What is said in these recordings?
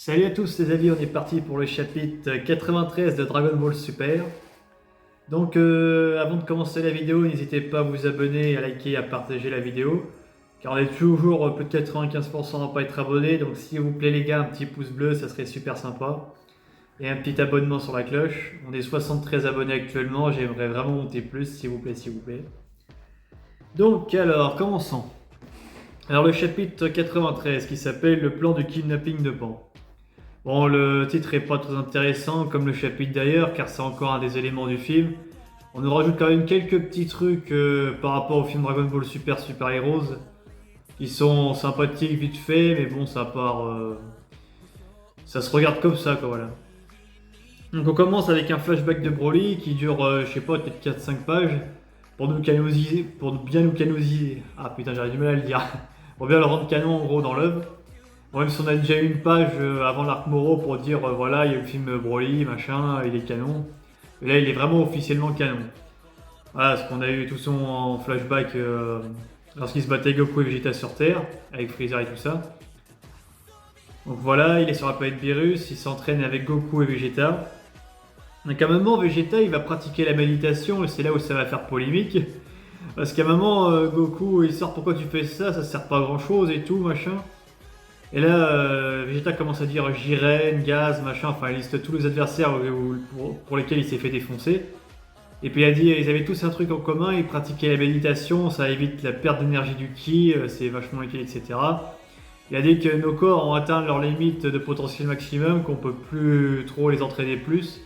Salut à tous les amis, on est parti pour le chapitre 93 de Dragon Ball Super. Donc avant de commencer la vidéo, n'hésitez pas à vous abonner, à liker et à partager la vidéo. Car on est toujours plus de 95% à ne pas être abonné, donc s'il vous plaît les gars, un petit pouce bleu, ça serait super sympa. Et un petit abonnement sur la cloche. On est 73 abonnés actuellement, j'aimerais vraiment monter plus, s'il vous plaît, s'il vous plaît. Donc alors, commençons. Alors le chapitre 93 qui s'appelle Le plan du kidnapping de Pan. Bon, le titre est pas très intéressant comme le chapitre d'ailleurs, car c'est encore un des éléments du film. On nous rajoute quand même quelques petits trucs par rapport au film Dragon Ball Super Super Heroes, qui sont sympathiques vite fait, mais bon, ça part. Ça se regarde comme ça, quoi, voilà. Donc on commence avec un flashback de Broly qui dure, je sais pas, peut-être 4-5 pages, pour bien nous canoniser. Ah putain, j'aurais du mal à le dire. Pour bien le rendre canon en gros dans l'œuvre. Bon, même si on a déjà eu une page avant l'arc Moro pour dire voilà, il y a le film Broly, machin, il est canon. Et là, il est vraiment officiellement canon. Voilà, parce qu'on a eu tout son en flashback lorsqu'il se battait Goku et Vegeta sur Terre, avec Freezer et tout ça. Donc voilà, il est sur la planète Beerus, il s'entraîne avec Goku et Vegeta. Donc à un moment, Vegeta, il va pratiquer la méditation, et c'est là où ça va faire polémique. Parce qu'à un moment, Goku, il sort pourquoi tu fais ça, ça sert pas à grand chose et tout, machin. Et là, Vegeta commence à dire Jiren, Gaz, machin, enfin il liste tous les adversaires pour lesquels il s'est fait défoncer. Et puis il a dit ils avaient tous un truc en commun, ils pratiquaient la méditation, ça évite la perte d'énergie du ki, c'est vachement utile, etc. Il a dit que nos corps ont atteint leur limite de potentiel maximum, qu'on peut plus trop les entraîner plus.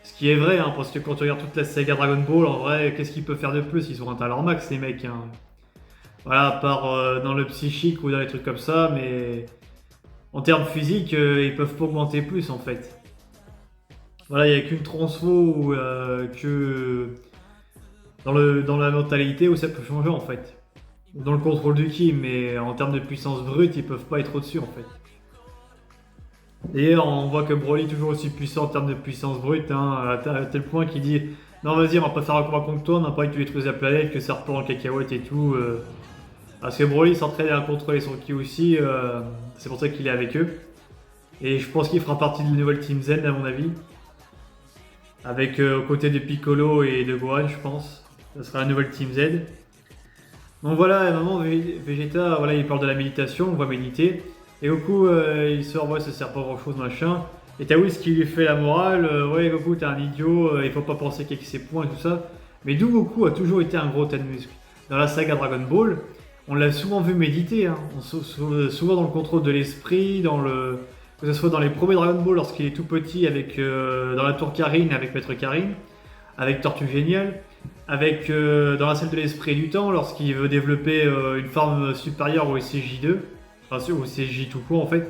Ce qui est vrai, hein, parce que quand tu regardes toute la saga Dragon Ball, en vrai, qu'est-ce qu'ils peuvent faire de plus? Ils ont atteint leur max, les mecs. Hein. Voilà, à part dans le psychique ou dans les trucs comme ça, mais en termes physiques, ils peuvent pas augmenter plus en fait. Voilà, il n'y a qu'une transfo ou que dans la mentalité où ça peut changer en fait. Ou dans le contrôle du ki, mais en termes de puissance brute, ils peuvent pas être au-dessus en fait. D'ailleurs, on voit que Broly est toujours aussi puissant en termes de puissance brute, hein, à tel point qu'il dit non, vas-y, on va pas faire un combat contre toi, on n'a pas envie que tu détruises la planète, que ça repart en cacahuète et tout. Parce que Broly s'entraîne à contrôler son ki aussi, c'est pour ça qu'il est avec eux. Et je pense qu'il fera partie de la nouvelle Team Z à mon avis. Avec aux côtés de Piccolo et de Gohan, je pense. Ça sera la nouvelle Team Z. Donc voilà, à un moment, Vegeta, voilà, il parle de la méditation, on va méditer. Et Goku, il sort, ouais, ça sert pas à grand chose, machin. Et t'as Whis qui lui fait la morale, ouais, Goku, t'es un idiot, il faut pas penser qu'avec ses points et tout ça. Mais d'où Goku a toujours été un gros tas de muscles. Dans la saga Dragon Ball, on l'a souvent vu méditer, hein. Souvent dans le contrôle de l'esprit, que ce soit dans les premiers Dragon Ball lorsqu'il est tout petit avec dans la tour Karine avec Maître Karine, avec Tortue Géniale, avec dans la salle de l'esprit du temps lorsqu'il veut développer une forme supérieure au SCJ2, enfin au SCJ tout court en fait.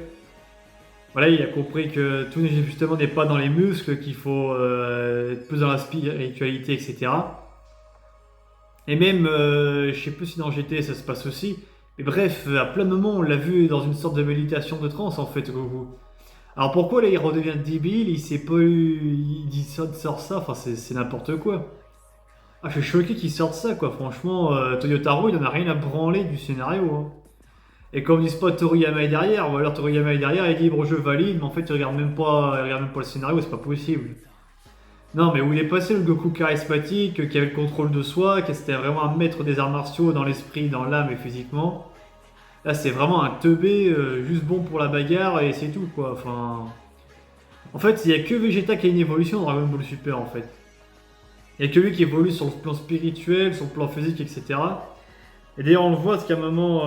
Voilà, il a compris que tout justement n'est pas dans les muscles, qu'il faut être plus dans la spiritualité, etc. Et même, je sais plus si dans GT ça se passe aussi, mais bref, à plein moment on l'a vu dans une sorte de méditation de transe en fait, Goku. Alors pourquoi là il redevient débile, il sait pas il dit ça, sort ça, enfin c'est n'importe quoi. Ah, je suis choqué qu'il sorte ça quoi, franchement, Toyotaro il en a rien à branler du scénario. Hein. Et comme disent pas Toriyama est derrière, ou alors Toriyama est derrière, il dit bon je valide, mais en fait il regarde même pas le scénario, c'est pas possible. Non mais où il est passé le Goku charismatique, qui avait le contrôle de soi, qui était vraiment un maître des arts martiaux dans l'esprit, dans l'âme et physiquement. Là, c'est vraiment un teubé, juste bon pour la bagarre et c'est tout quoi. Enfin, en fait, il n'y a que Vegeta qui a une évolution dans Dragon Ball Super en fait. Il n'y a que lui qui évolue sur le plan spirituel, sur le plan physique, etc. Et d'ailleurs, on le voit parce qu'à un moment,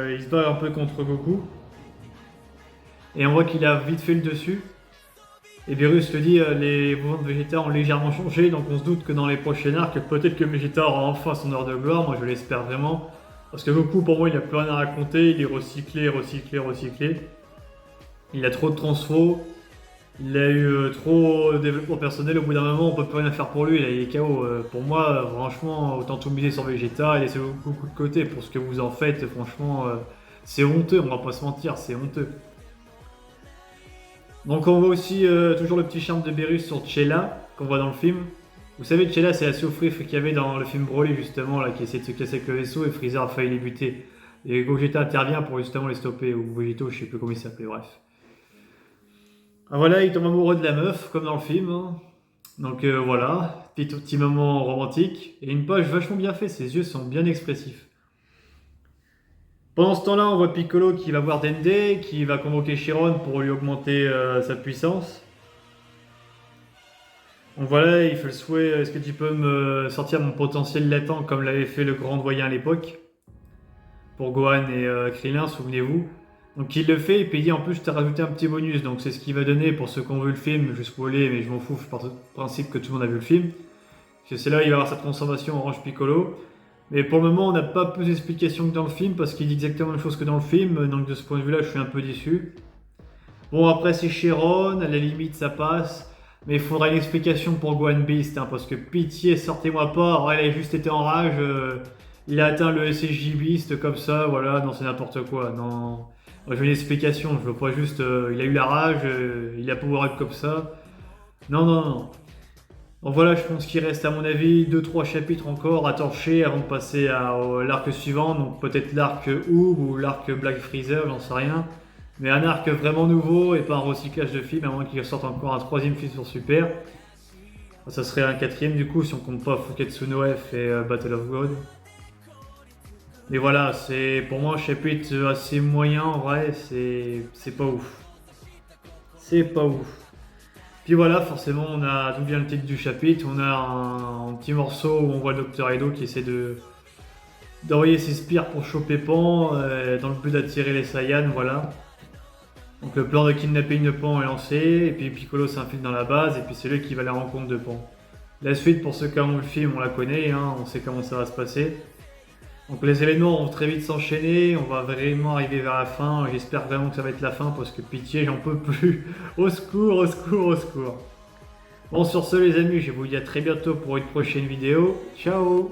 il se bat un peu contre Goku. Et on voit qu'il a vite fait le dessus. Et Beerus le dit, les mouvements de Vegeta ont légèrement changé, donc on se doute que dans les prochains arcs, peut-être que Vegeta aura enfin son heure de gloire, moi je l'espère vraiment. Parce que Goku, pour moi, il n'a plus rien à raconter, il est recyclé, recyclé, recyclé. Il a trop de transfo, il a eu trop de développement personnel, au bout d'un moment, on peut plus rien faire pour lui, il est KO. Pour moi, franchement, autant tout miser sur Vegeta et laisser Goku de côté. Pour ce que vous en faites, franchement, c'est honteux, on va pas se mentir, c'est honteux. Donc on voit aussi toujours le petit charme de Beerus sur Chella, qu'on voit dans le film. Vous savez, Chella, c'est la souffrif qu'il y avait dans le film Broly, justement, là, qui essaie de se casser avec le vaisseau, et Freezer a failli les buter. Et Gogeta intervient pour justement les stopper, ou Vegito, je sais plus comment il s'appelait, bref. Ah, voilà, il tombe amoureux de la meuf, comme dans le film, hein. Donc voilà, petit moment romantique. Et une page vachement bien faite, ses yeux sont bien expressifs. Pendant ce temps-là, on voit Piccolo qui va voir Dende, qui va convoquer Chiron pour lui augmenter sa puissance. Donc voilà, il fait le souhait, est-ce que tu peux me sortir mon potentiel latent comme l'avait fait le grand doyen à l'époque pour Gohan et Krillin, souvenez-vous. Donc il le fait et puis il dit en plus je t'ai rajouté un petit bonus, donc c'est ce qu'il va donner pour ceux qui ont vu le film, je vais spoiler mais je m'en fous, je pars du principe que tout le monde a vu le film. Parce que c'est là où il va avoir sa transformation en Orange Piccolo. Mais pour le moment on n'a pas plus d'explications que dans le film parce qu'il dit exactement la même chose que dans le film, donc de ce point de vue là je suis un peu déçu. Bon après c'est Chiron, à la limite ça passe. Mais il faudra une explication pour Gohan Beast, hein, parce que pitié, sortez-moi pas, oh, il a juste été en rage, il a atteint le SSJ Beast comme ça, voilà, non c'est n'importe quoi, non. Moi, je veux une explication, je veux pas juste, il a eu la rage, il a power up comme ça. Non, non, non. Donc voilà, je pense qu'il reste à mon avis deux-trois chapitres encore à torcher avant de passer à l'arc suivant, donc peut-être l'arc Oob ou l'arc Black Freezer, j'en sais rien. Mais un arc vraiment nouveau et pas un recyclage de film, à moins qu'il sorte encore un troisième film sur Super. Ça serait un quatrième du coup si on compte pas Fuketsu no F et Battle of God. Mais voilà, c'est pour moi un chapitre assez moyen en vrai, c'est pas ouf. C'est pas ouf. Puis voilà, forcément, on a d'où vient le titre du chapitre, on a un petit morceau où on voit le Docteur Edo qui essaie de d'envoyer ses spires pour choper Pan dans le but d'attirer les Saiyans, voilà. Donc le plan de kidnapping de Pan est lancé, et puis Piccolo s'infiltre dans la base, et puis c'est lui qui va à la rencontre de Pan. La suite, pour ceux qui ont vu le film, on la connaît, hein, on sait comment ça va se passer. Donc les événements vont très vite s'enchaîner, on va vraiment arriver vers la fin, j'espère vraiment que ça va être la fin, parce que pitié, j'en peux plus. Au secours, au secours, au secours. Bon, sur ce les amis, je vous dis à très bientôt pour une prochaine vidéo. Ciao!